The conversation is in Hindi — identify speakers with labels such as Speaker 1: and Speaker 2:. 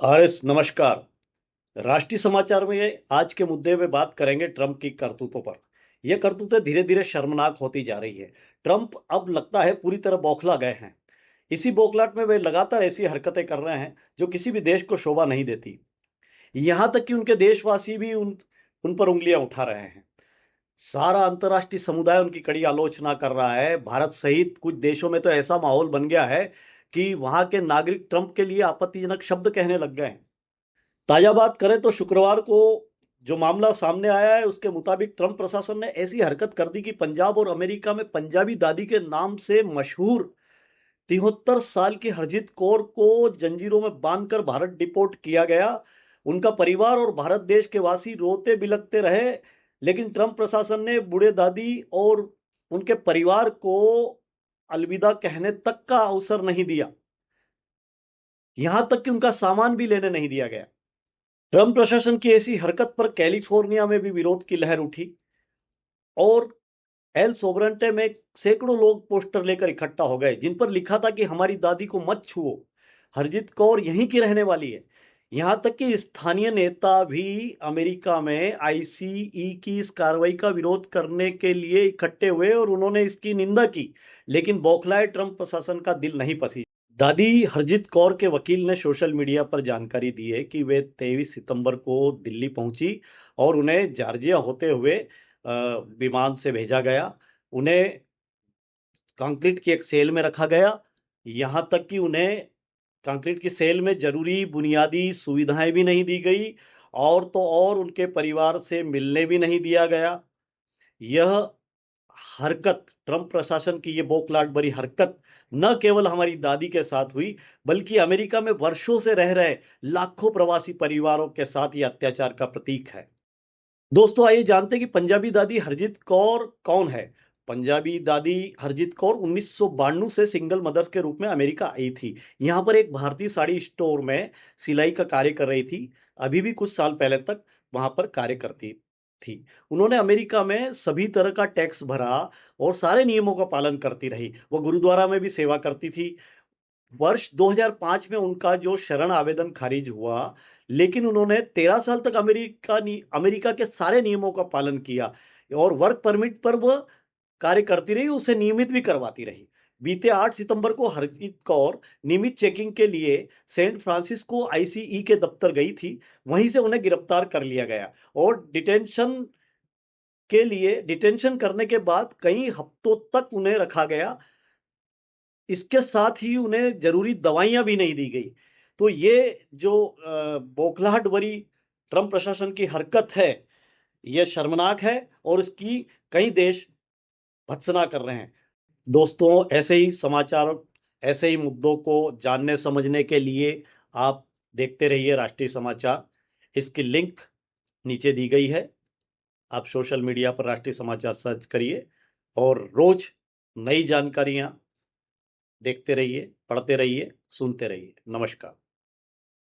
Speaker 1: आरएस नमस्कार। राष्ट्रीय समाचार में आज के मुद्दे में बात करेंगे ट्रंप की करतूतों पर। यह करतूतें धीरे धीरे शर्मनाक होती जा रही है। ट्रंप अब लगता है पूरी तरह बौखला गए हैं। इसी बौखलाहट में वे लगातार ऐसी हरकतें कर रहे हैं जो किसी भी देश को शोभा नहीं देती। यहां तक कि उनके देशवासी भी उन पर उंगलियां उठा रहे हैं। सारा अंतर्राष्ट्रीय समुदाय उनकी कड़ी आलोचना कर रहा है। भारत सहित कुछ देशों में तो ऐसा माहौल बन गया है कि वहां के नागरिक ट्रंप के लिए आपत्तिजनक शब्द कहने लग गए हैं। ताजा बात करें तो शुक्रवार को जो मामला सामने आया है उसके मुताबिक ट्रंप प्रशासन ने ऐसी हरकत कर दी कि पंजाब और अमेरिका में पंजाबी दादी के नाम से मशहूर 73 साल की हरजीत कौर को जंजीरों में बांधकर भारत डिपोर्ट किया गया। उनका परिवार और भारत देश के वासी रोते बिलखते रहे, लेकिन ट्रंप प्रशासन ने बूढ़े दादी और उनके परिवार को अलविदा कहने तक का अवसर नहीं दिया। यहां तक कि उनका सामान भी लेने नहीं दिया गया। ट्रंप प्रशासन की ऐसी हरकत पर कैलिफोर्निया में भी विरोध की लहर उठी और एल सोब्रांटे में सैकड़ों लोग पोस्टर लेकर इकट्ठा हो गए जिन पर लिखा था कि हमारी दादी को मत छुओ, हरजीत कौर यहीं की रहने वाली है। यहां तक कि स्थानीय नेता भी अमेरिका में आईसीई की इस कार्रवाई का विरोध करने के लिए इकट्ठे हुए और उन्होंने इसकी निंदा की, लेकिन बौखलाए ट्रंप प्रशासन का दिल नहीं पसी। दादी हरजीत कौर के वकील ने सोशल मीडिया पर जानकारी दी है कि वे 23 सितंबर को दिल्ली पहुंची और उन्हें जॉर्जिया होते हुए विमान से भेजा गया। उन्हें कंक्रीट की एक सेल में रखा गया। यहां तक कि उन्हें कंक्रीट की सेल में जरूरी बुनियादी सुविधाएं भी नहीं दी गई और तो और उनके परिवार से मिलने भी नहीं दिया गया। यह हरकत, ट्रंप प्रशासन की यह बौखलाहट भरी हरकत न केवल हमारी दादी के साथ हुई, बल्कि अमेरिका में वर्षों से रह रहे लाखों प्रवासी परिवारों के साथ यह अत्याचार का प्रतीक है। दोस्तों, आइए जानते हैं कि पंजाबी दादी हरजीत कौर कौन है। पंजाबी दादी हरजीत कौर 1992 से सिंगल मदर्स के रूप में अमेरिका आई थी। यहां पर एक भारतीय साड़ी स्टोर में सिलाई का कार्य कर रही थी। अभी भी कुछ साल पहले तक वहां पर कार्य करती थी। उन्होंने अमेरिका में सभी तरह का टैक्स भरा और सारे नियमों का पालन करती रही। वो गुरुद्वारा में भी सेवा करती थी। वर्ष 2005 में उनका जो शरण आवेदन खारिज हुआ, लेकिन उन्होंने 13 साल तक अमेरिका के सारे नियमों का पालन किया और वर्क परमिट पर वह कार्य करती रही, उसे नियमित भी करवाती रही। बीते 8 सितंबर को हरजीत कौर नियमित चेकिंग के लिए सेंट फ्रांसिस्को आईसीई के दफ्तर गई थी। वहीं से उन्हें गिरफ्तार कर लिया गया और डिटेंशन करने के बाद कई हफ्तों तक उन्हें रखा गया। इसके साथ ही उन्हें जरूरी दवाइयां भी नहीं दी गई। तो ये जो बौखलाहट भरी ट्रंप प्रशासन की हरकत है, यह शर्मनाक है और इसकी कई देश भत्सना कर रहे हैं। दोस्तों, ऐसे ही समाचार, ऐसे ही मुद्दों को जानने समझने के लिए आप देखते रहिए राष्ट्रीय समाचार। इसकी लिंक नीचे दी गई है। आप सोशल मीडिया पर राष्ट्रीय समाचार सर्च करिए और रोज नई जानकारियां देखते रहिए, पढ़ते रहिए, सुनते रहिए। नमस्कार।